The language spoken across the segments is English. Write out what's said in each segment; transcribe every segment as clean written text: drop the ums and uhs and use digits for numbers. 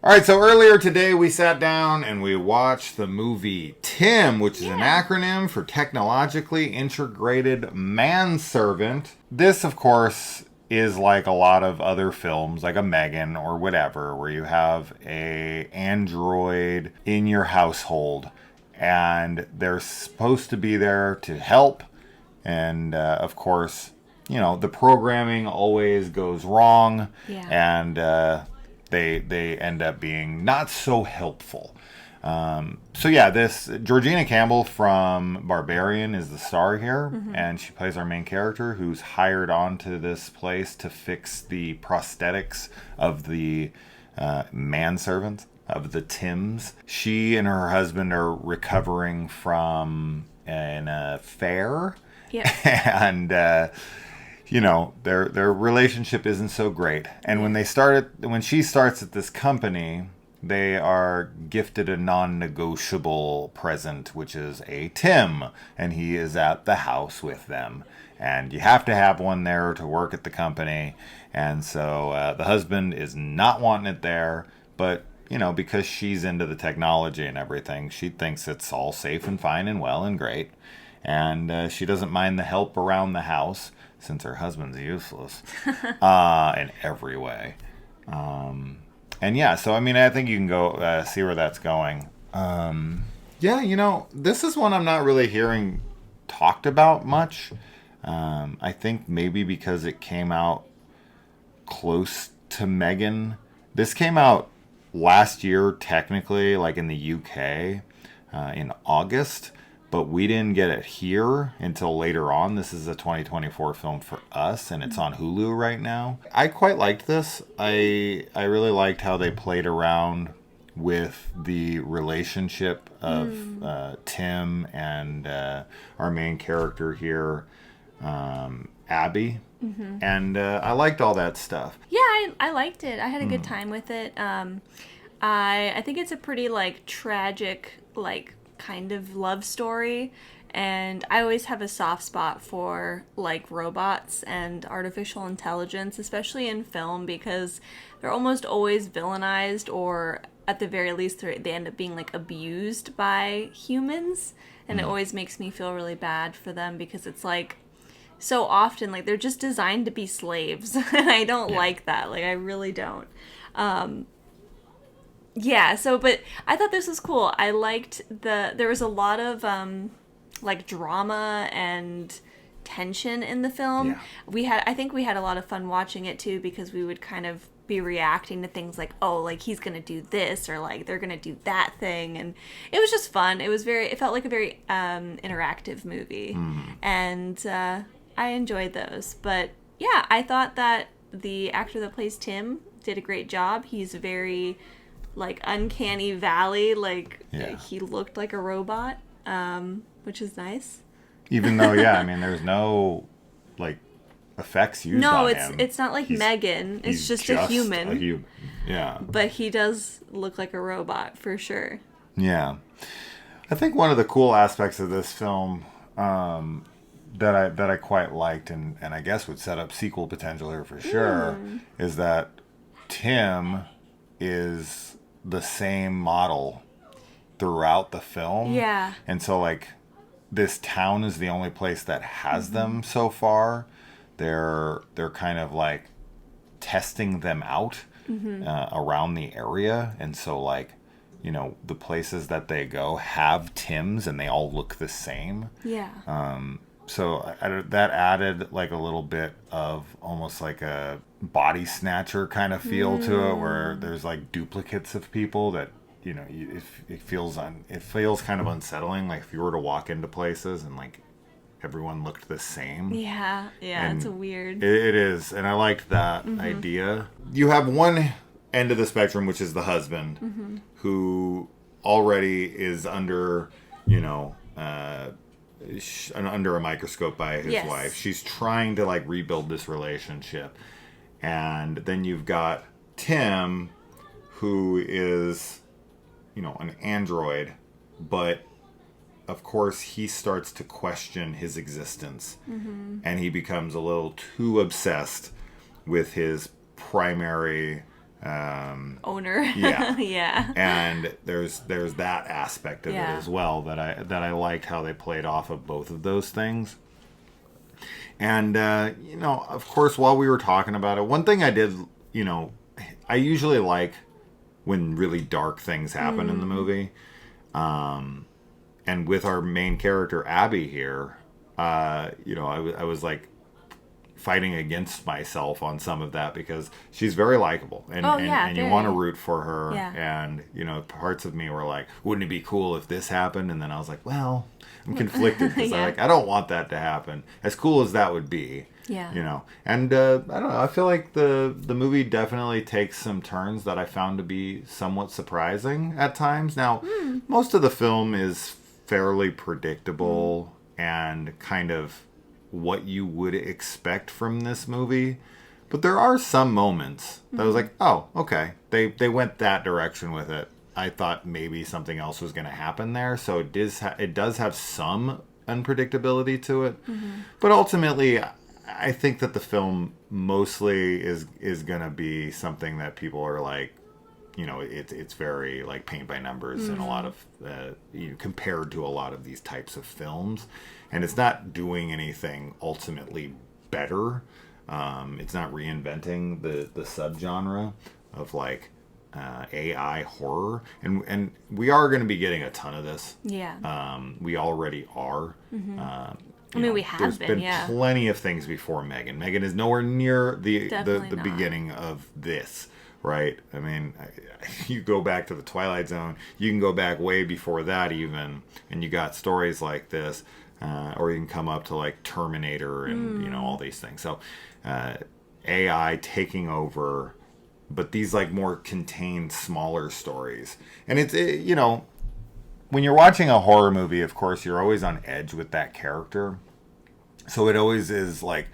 All right, so earlier today we sat down and we watched the movie T.I.M, which is an acronym for Technologically Integrated Manservant. This, of course, is like a lot of other films, like a Megan or whatever, where you have a android in your household and they're supposed to be there to help. And, of course, you know, the programming always goes wrong. Yeah. And, they end up being not so helpful. This Georgina Campbell from Barbarian is the star here, and she plays our main character who's hired on to this place to fix the prosthetics of the manservants, of the T.I.Ms. She and her husband are recovering from an affair. Yeah. And you know, their relationship isn't so great. And when she starts at this company, they are gifted a non-negotiable present, which is a T.I.M, and he is at the house with them. And you have to have one there to work at the company. And so the husband is not wanting it there, but you know, because she's into the technology and everything, she thinks it's all safe and fine and well and great. And she doesn't mind the help around the house, since her husband's useless in every way. So I mean, I think you can go see where that's going. You know, this is one I'm not really hearing talked about much. I think maybe because it came out close to Megan. This came out last year, technically, like in the UK, in August. But we didn't get it here until later on. This is a 2024 film for us, and it's on Hulu right now. I quite liked this. I really liked how they played around with the relationship of T.I.M and our main character here, Abby. And I liked all that stuff. Yeah, I liked it. I had a good time with it. I think it's a pretty, like, tragic, like, kind of love story, and I always have a soft spot for like robots and artificial intelligence, especially in film, because they're almost always villainized, or at the very least they end up being like abused by humans, and it always makes me feel really bad for them, because it's like so often like they're just designed to be slaves and I don't like that. Like, I really don't. But I thought this was cool. I liked there was a lot of, like, drama and tension in the film. Yeah. I think we had a lot of fun watching it, too, because we would kind of be reacting to things like, oh, like, he's gonna do this, or, like, they're gonna do that thing, and it was just fun. It felt like a very, interactive movie, and, I enjoyed those. But, yeah, I thought that the actor that plays T.I.M did a great job. He's very, like, uncanny valley, like, he looked like a robot, which is nice. Even though, I mean, there's no, like, effects used on him. No, it's not like Megan. It's just a human. Yeah. But he does look like a robot, for sure. Yeah. I think one of the cool aspects of this film that I quite liked, and I guess would set up sequel potential here for sure, is that T.I.M is the same model throughout the film. Yeah. And so, like, this town is the only place that has them so far. They're kind of, like, testing them out around the area. And so, like, you know, the places that they go have T.I.Ms and they all look the same. Yeah. So that added, like, a little bit of almost like a body snatcher kind of feel to it, where there's, like, duplicates of people that, you know, it feels kind of unsettling. Like, if you were to walk into places and, like, everyone looked the same. Yeah, and it's weird. It is, and I liked that idea. You have one end of the spectrum, which is the husband, who already is under, you know, under a microscope by his wife. She's trying to, like, rebuild this relationship. And then you've got T.I.M, who is, you know, an android, but of course he starts to question his existence, and he becomes a little too obsessed with his primary owner. Yeah. Yeah. And there's that aspect of it as well that I liked how they played off of both of those things. And of course, while we were talking about it, one thing I did, I usually like when really dark things happen in the movie. And with our main character Abby here, I was like fighting against myself on some of that because she's very likable and you want to root for her. And parts of me were like, wouldn't it be cool if this happened? And then I was like, well, I'm conflicted because I don't want that to happen, as cool as that would be. And I don't know, I feel like the movie definitely takes some turns that I found to be somewhat surprising at times. Now most of the film is fairly predictable and kind of what you would expect from this movie, but there are some moments that I was like, oh, okay, they went that direction with it. I thought maybe something else was going to happen there, so it does have some unpredictability to it. But ultimately, I think that the film mostly is going to be something that people are like, it's very like paint by numbers in a lot of compared to a lot of these types of films. And it's not doing anything ultimately better. It's not reinventing the subgenre of like AI horror. And we are going to be getting a ton of this. Yeah. We already are. We have there's been plenty of things before Megan. Megan is nowhere near the beginning of this. Right? I mean, you go back to the Twilight Zone, you can go back way before that even, and you got stories like this. Or you can come up to like Terminator and all these things. So AI taking over, but these like more contained, smaller stories. And it's when you're watching a horror movie, of course, you're always on edge with that character. So it always is like,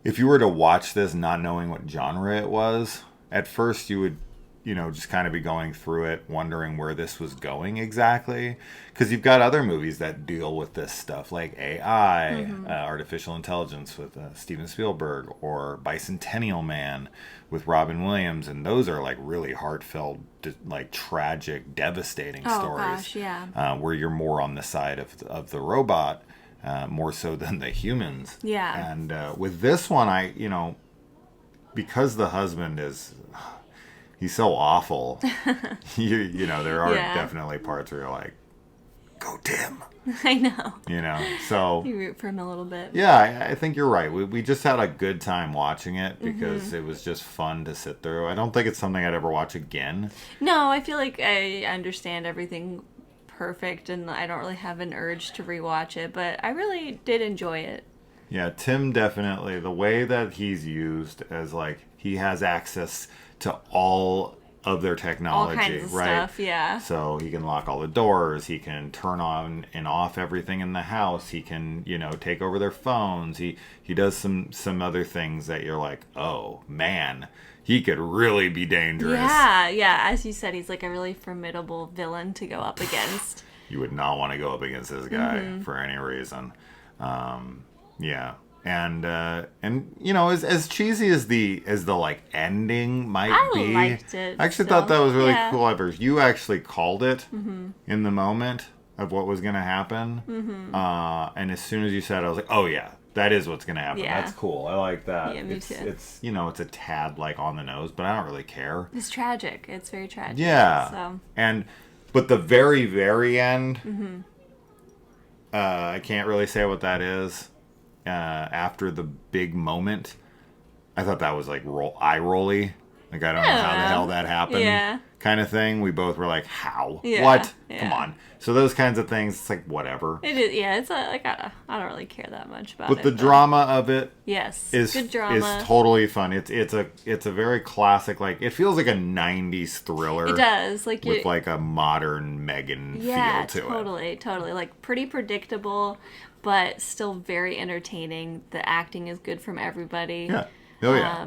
if you were to watch this not knowing what genre it was, at first you would just kind of be going through it, wondering where this was going exactly. Because you've got other movies that deal with this stuff, like AI, artificial intelligence with Steven Spielberg, or Bicentennial Man with Robin Williams. And those are like really heartfelt, like tragic, devastating stories. Gosh, where you're more on the side of the robot, more so than the humans. Yeah. And with this one, because the husband is... he's so awful. There are definitely parts where you're like, go Tim. I know. So you root for him a little bit. Yeah, I think you're right. We just had a good time watching it because it was just fun to sit through. I don't think it's something I'd ever watch again. No, I feel like I understand everything perfect and I don't really have an urge to rewatch it, but I really did enjoy it. Yeah, Tim definitely, the way that he's used as like, he has access to all of their technology, all kinds of right? Stuff, yeah. So he can lock all the doors, he can turn on and off everything in the house, he can, take over their phones, he does some other things that you're like, oh man, he could really be dangerous. Yeah, as you said, he's like a really formidable villain to go up against. You would not want to go up against this guy for any reason. Yeah. And as cheesy as the like ending might be, I liked it. I actually thought that was really cool. You actually called it in the moment of what was going to happen. And as soon as you said it, I was like, oh yeah, that is what's going to happen. Yeah. That's cool. I like that. Yeah, me too. It's it's a tad like on the nose, but I don't really care. It's tragic. It's very tragic. Yeah. So. But the very, very end, I can't really say what that is. After the big moment, I thought that was like eye rolly. Like, I don't know how the hell that happened, kind of thing. We both were like, how? Yeah, what? Yeah. Come on. So those kinds of things, it's like, whatever. It is, yeah. It's like, I don't really care that much about but the drama of it is good drama. Is totally fun. It's a very classic, like, it feels like a 90s thriller. It does. Like, with like a modern Megan feel to it. Totally. Like, pretty predictable, but still very entertaining. The acting is good from everybody. Yeah. Oh, yeah.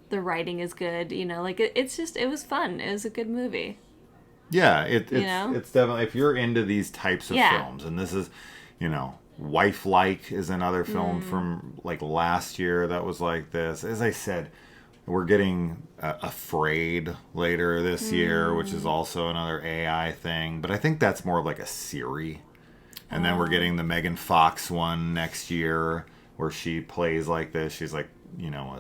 The writing is good, like it was fun. It was a good movie. Yeah, it's definitely, if you're into these types of films, and this is, Wife Like is another film from like last year that was like this. As I said, We're getting Afraid later this year, which is also another AI thing. But I think that's more like a Siri. And then we're getting the Megan Fox one next year where she plays like this. She's like, you know,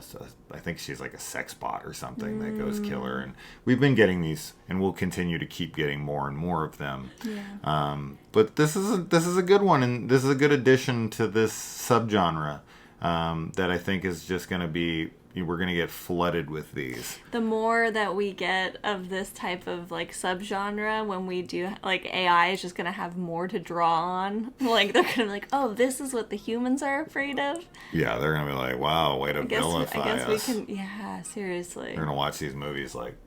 I think she's like a sex bot or something that goes killer. And we've been getting these, and we'll continue to keep getting more and more of them. Yeah. But this is a good one, and this is a good addition to this subgenre that I think is just going to be, we're going to get flooded with these. The more that we get of this type of like subgenre, when we do, like, AI is just gonna have more to draw on. Like, they're gonna be like, oh, this is what the humans are afraid of. Yeah, they're gonna be like, wow, way to vilify I guess us. we can. Yeah, seriously. They're gonna watch these movies like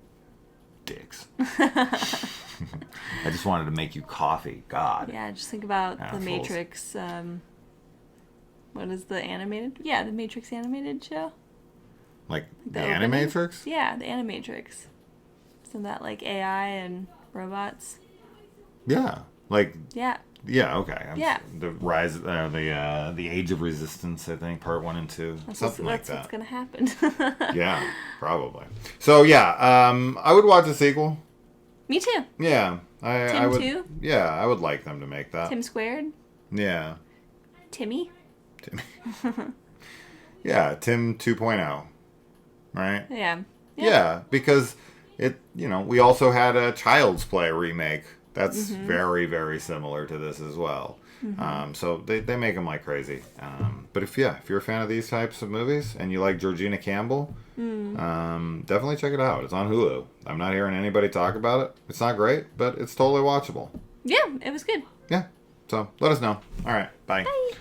dicks. I just wanted to make you coffee. God. Yeah, just think about Assholes. the Matrix. What is the animated? Yeah, the Matrix animated show. Like the opening? Animatrix? Yeah, the Animatrix. Isn't that like AI and robots? Yeah. Like, Yeah. yeah, okay. Yeah. The rise, the Age of Resistance, I think, part 1 and 2. Something like That's what's that. gonna happen. Yeah, probably. So, yeah, I would watch a sequel. Me too. Yeah. I would. too? Yeah, I would like them to make that. Tim squared. Yeah. Timmy. Tim. Yeah, Tim 2.0. Right? Yeah. Yeah, because we also had a Child's Play remake. That's very, very similar to this as well. So they make them like crazy. But if you're a fan of these types of movies and you like Georgina Campbell, definitely check it out. It's on Hulu. I'm not hearing anybody talk about it. It's not great, but it's totally watchable. Yeah, it was good. Yeah. So let us know. All right. Bye. Bye.